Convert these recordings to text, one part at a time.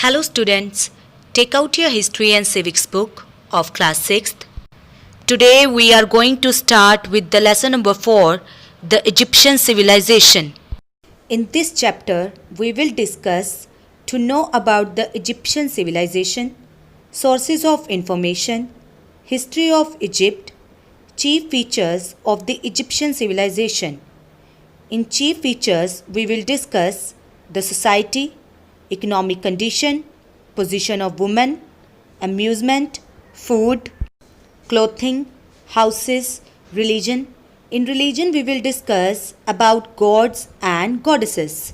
Hello students, take out your history and civics book of class 6th. Today we are going to start with the lesson number 4, the Egyptian civilization. In this chapter we will discuss to know about the Egyptian civilization, sources of information, history of Egypt, chief features of the Egyptian civilization. In chief features we will discuss the society, economic condition, position of women, amusement, food, clothing, houses, religion. In religion we will discuss about gods and goddesses.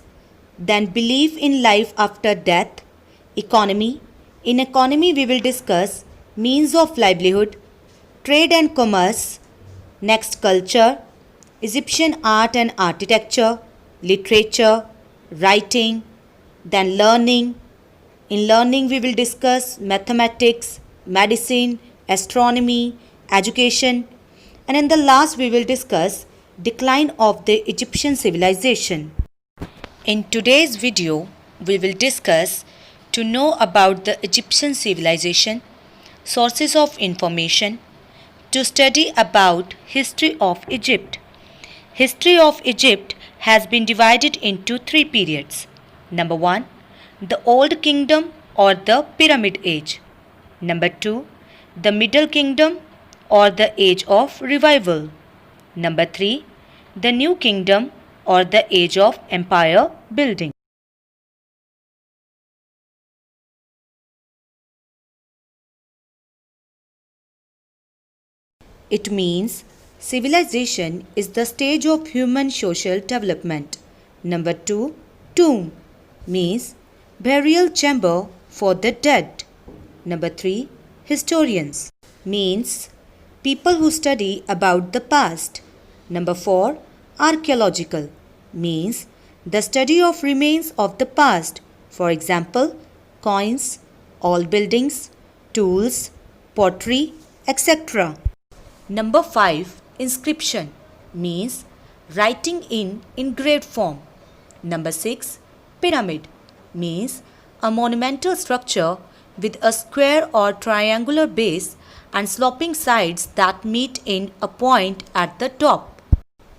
Then belief in life after death, economy. In economy we will discuss means of livelihood, trade and commerce. Next, culture, Egyptian art and architecture, literature, writing. Then learning. In learning we will discuss mathematics, medicine, astronomy, education. And in the last we will discuss decline of the Egyptian civilization. In today's video we will discuss to know about the Egyptian civilization, sources of information, to study about history of Egypt. History of Egypt has been divided into 3 periods. Number 1, the Old Kingdom or the Pyramid Age. Number 2, the Middle Kingdom or the Age of Revival. Number 3, the New Kingdom or the Age of Empire Building. It means civilization is the stage of human social development. Number 2, tomb means burial chamber for the dead. Number 3, historians means people who study about the past. Number 4, archaeological means the study of remains of the past. For example, coins, old buildings, tools, pottery, etc. Number 5, inscription means writing in engraved form. Number 6, pyramid means a monumental structure with a square or triangular base and sloping sides that meet in a point at the top.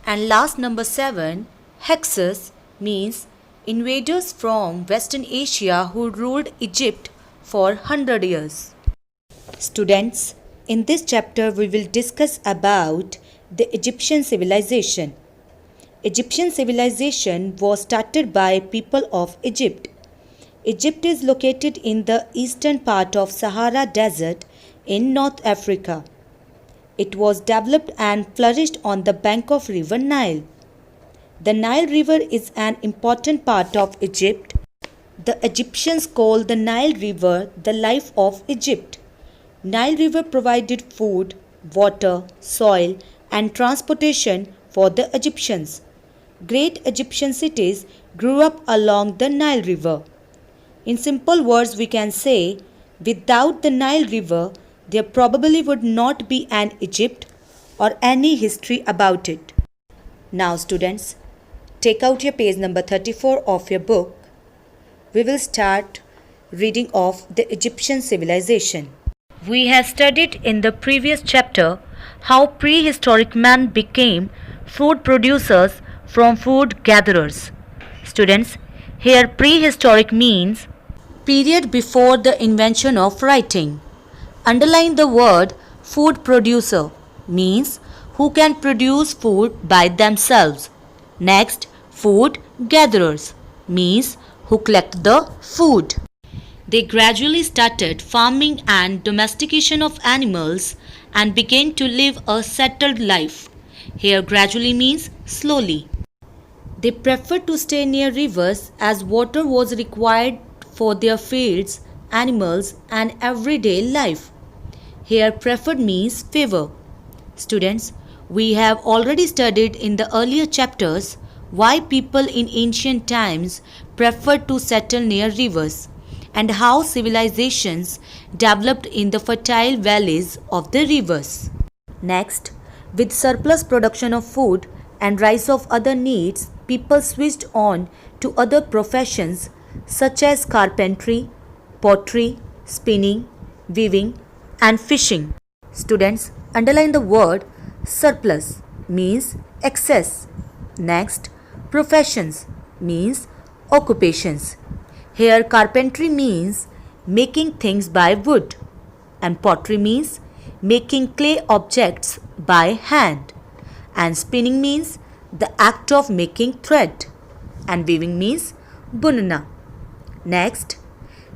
And last, number 7, Hyksos means invaders from Western Asia who ruled Egypt for 100 years. Students, in this chapter we will discuss about the Egyptian civilization. Egyptian civilization was started by people of Egypt. Egypt is located in the eastern part of Sahara Desert in North Africa. It was developed and flourished on the bank of river Nile. The Nile River is an important part of Egypt. The Egyptians called the Nile River the life of Egypt. Nile River provided food, water, soil and transportation for the Egyptians. Great Egyptian cities grew up along the Nile River. In simple words we can say, without the Nile River, there probably would not be an Egypt or any history about it. Now students, take out your page number 34 of your book. We will start reading of the Egyptian civilization. We have studied in the previous chapter how prehistoric man became food producers from food gatherers. Students, here prehistoric means period before the invention of writing. Underline the word food producer means who can produce food by themselves. Next, food gatherers means who collect the food. They gradually started farming and domestication of animals and began to live a settled life. Here gradually means slowly. They preferred to stay near rivers as water was required for their fields, animals and everyday life. Here preferred means favor. Students, we have already studied in the earlier chapters why people in ancient times preferred to settle near rivers and how civilizations developed in the fertile valleys of the rivers. Next, with surplus production of food and rise of other needs, people switched on to other professions such as carpentry, pottery, spinning, weaving and fishing. Students, underline the word surplus means excess. Next, professions means occupations. Here carpentry means making things by wood and pottery means making clay objects by hand and spinning means the act of making thread and weaving means bunna. Next,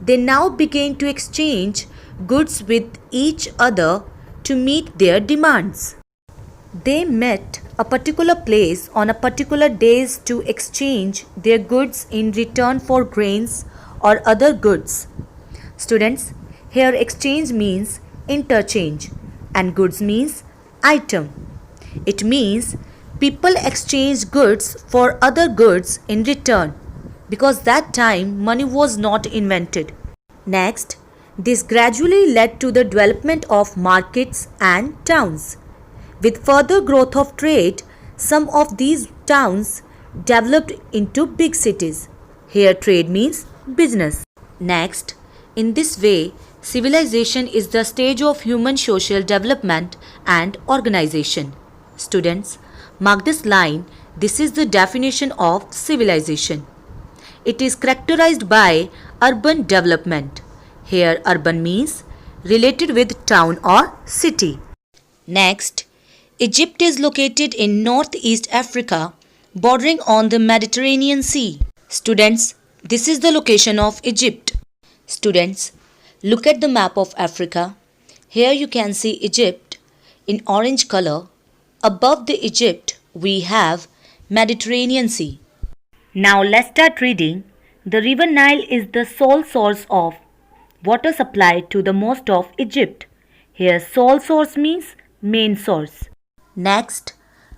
they now began to exchange goods with each other to meet their demands. They met a particular place on a particular days to exchange their goods in return for grains or other goods. Students, here exchange means interchange and goods means item. It means people exchange goods for other goods in return because that time money was not invented. Next, this gradually led to the development of markets and towns. With further growth of trade, some of these towns developed into big cities. Here trade means business. Next, in this way, civilization is the stage of human social development and organization. Students, mark this line. This is the definition of civilization. It is characterized by urban development. Here urban means related with town or city. Next, Egypt is located in northeast Africa, bordering on the Mediterranean Sea. Students, this is the location of Egypt. Students, look at the map of Africa. Here you can see Egypt in orange color. Above the Egypt, we have Mediterranean Sea. Now let's start reading. The river Nile is the sole source of water supply to the most of Egypt. Here sole source means main source. Next,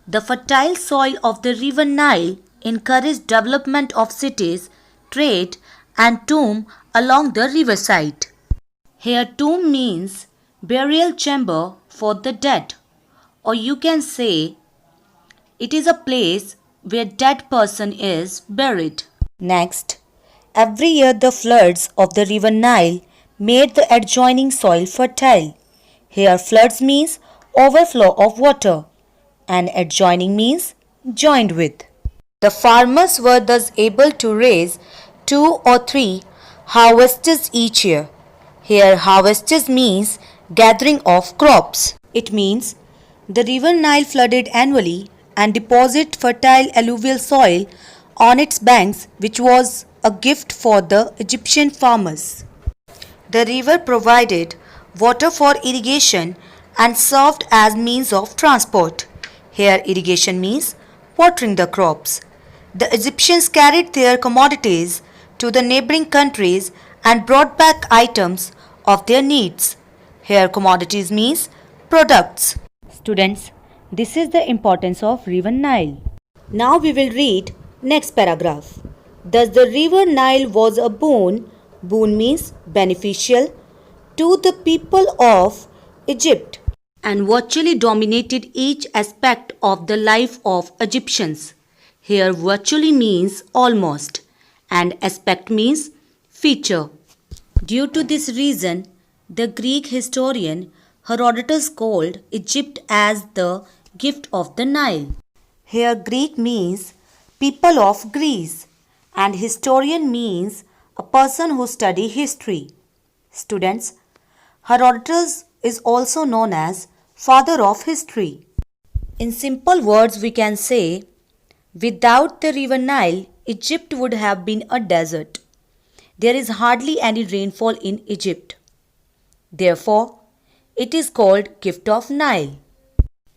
the fertile soil of the river Nile encouraged development of cities, trade and tomb along the riverside. Here tomb means burial chamber for the dead, or you can say it is a place where dead person is buried. Next, every year the floods of the river Nile made the adjoining soil fertile. Here floods means overflow of water and adjoining means joined with. The farmers were thus able to raise 2 or 3 harvests each year. Here harvests means gathering of crops. It means the river Nile flooded annually and deposited fertile alluvial soil on its banks, which was a gift for the Egyptian farmers. The river provided water for irrigation and served as means of transport. Here irrigation means watering the crops. The Egyptians carried their commodities to the neighboring countries and brought back items of their needs. Here commodities means products. Students, this is the importance of river Nile. Now we will read next paragraph. Thus the river Nile was a boon, boon means beneficial, to the people of Egypt and virtually dominated each aspect of the life of Egyptians. Here virtually means almost and aspect means feature. Due to this reason, the Greek historian Herodotus called Egypt as the gift of the Nile. Here Greek means people of Greece and historian means a person who study history. Students, Herodotus is also known as father of history. In simple words we can say, without the river Nile, Egypt would have been a desert. There is hardly any rainfall in Egypt. Therefore, it is called gift of Nile.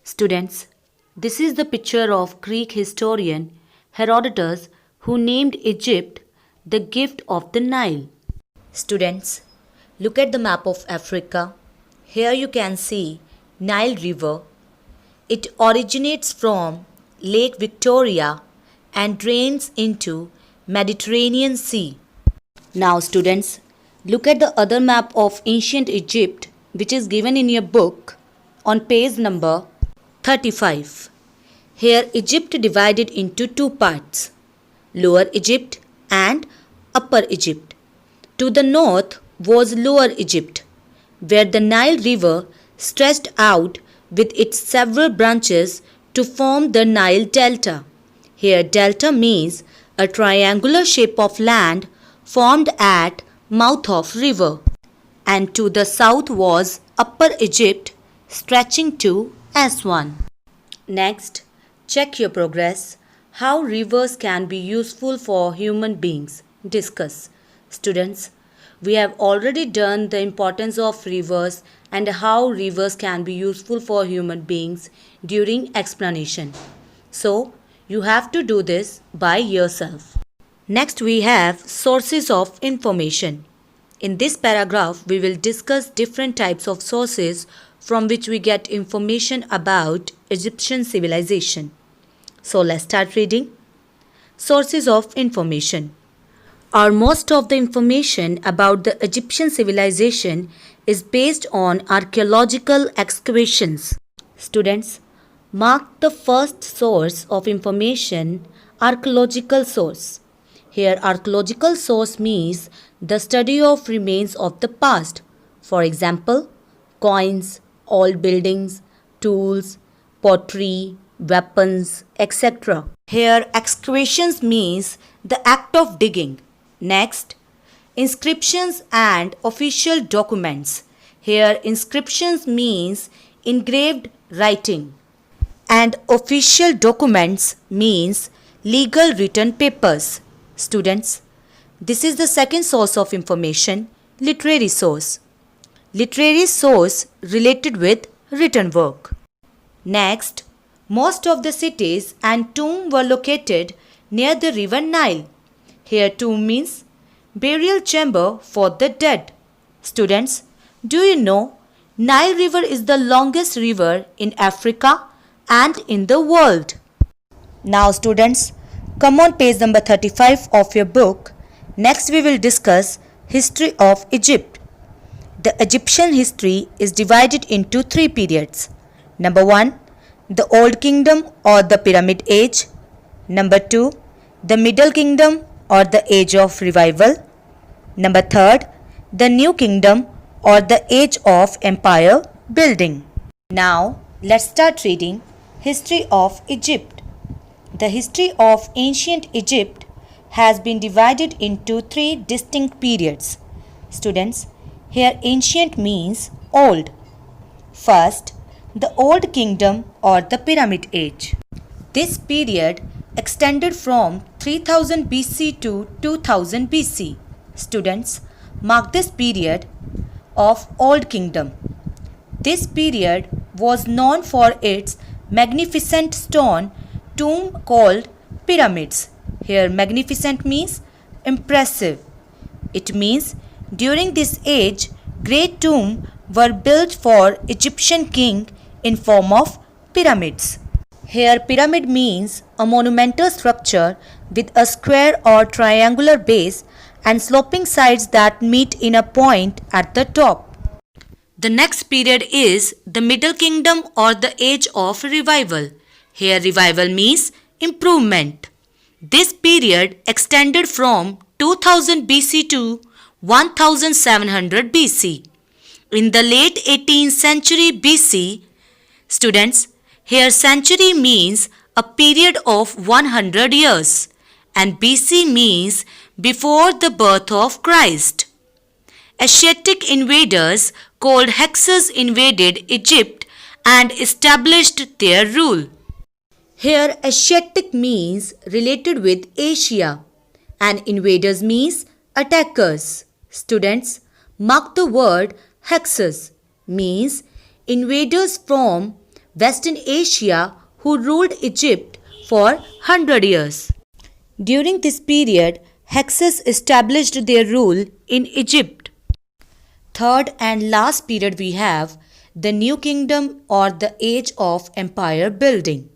Students, this is the picture of Greek historian Herodotus who named Egypt the gift of the Nile. Students, look at the map of Africa. Here you can see Nile River. It originates from Lake Victoria and drains into Mediterranean Sea. Now students, look at the other map of ancient Egypt which is given in your book on page number 35. Here Egypt divided into 2 parts, Lower Egypt and Upper Egypt. To the north was Lower Egypt, where the Nile River stretched out with its several branches to form the Nile Delta. Here delta means a triangular shape of land formed at mouth of river. And to the south was Upper Egypt stretching to Aswan. Next, check your progress. How rivers can be useful for human beings. Discuss. Students, we have already done the importance of rivers and how rivers can be useful for human beings during explanation. So, you have to do this by yourself. Next, we have sources of information. In this paragraph, we will discuss different types of sources from which we get information about Egyptian civilization. So let's start reading. Sources of information. Most of the information about the Egyptian civilization is based on archaeological excavations. Students, mark the first source of information, archaeological source. Here archaeological source means the study of remains of the past. For example, coins, old buildings, tools, pottery, weapons, etc. Here excavations means the act of digging. Next, inscriptions and official documents. Here inscriptions means engraved writing. And official documents means legal written papers. Students, this is the second source of information, literary source. Literary source related with written work. Next, most of the cities and tombs were located near the river Nile. Here tomb means burial chamber for the dead. Students, do you know Nile River is the longest river in Africa and in the world? Now students, come on page number 35 of your book. Next we will discuss history of Egypt. The Egyptian history is divided into three periods. Number 1, the Old Kingdom or the Pyramid Age. Number 2, the Middle Kingdom or the Age of Revival. Number 3, the New Kingdom or the Age of Empire Building. Now let's start reading History of Egypt. The history of ancient Egypt has been divided into three distinct periods. Students, here ancient means old. First, the Old Kingdom or the Pyramid Age. This period extended from 3000 BC to 2000 BC. Students, mark this period of Old Kingdom. This period was known for its magnificent stone tomb called pyramids. Here magnificent means impressive. It means during this age great tombs were built for Egyptian king in form of pyramids. Here pyramid means a monumental structure with a square or triangular base and sloping sides that meet in a point at the top. The next period is the Middle Kingdom or the Age of Revival. Here revival means improvement. This period extended from 2000 BC to 1700 BC. In the late 18th century BC, students, here century means a period of 100 years and BC means before the birth of Christ. Asiatic invaders called Hyksos invaded Egypt and established their rule. Here Asiatic means related with Asia and invaders means attackers. Students, mark the word Hyksos means invaders from Western Asia who ruled Egypt for 100 years. During this period, Hyksos established their rule in Egypt. Third and last period we have the New Kingdom or the Age of Empire Building.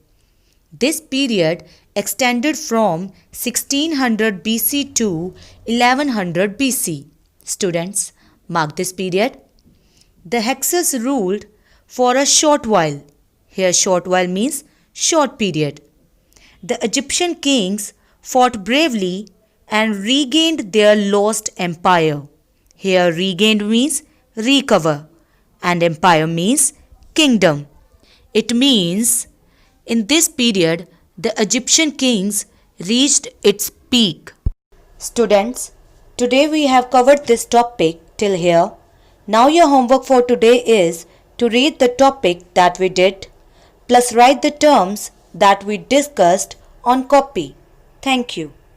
This period extended from 1600 BC to 1100 BC. Students, mark this period. The Hyksos ruled for a short while. Here short while means short period. The Egyptian kings fought bravely and regained their lost empire. Here regained means recover and empire means kingdom. It means in this period the Egyptian kings reached its peak. Students, today we have covered this topic till here. Now your homework for today is to read the topic that we did plus write the terms that we discussed on copy. Thank you.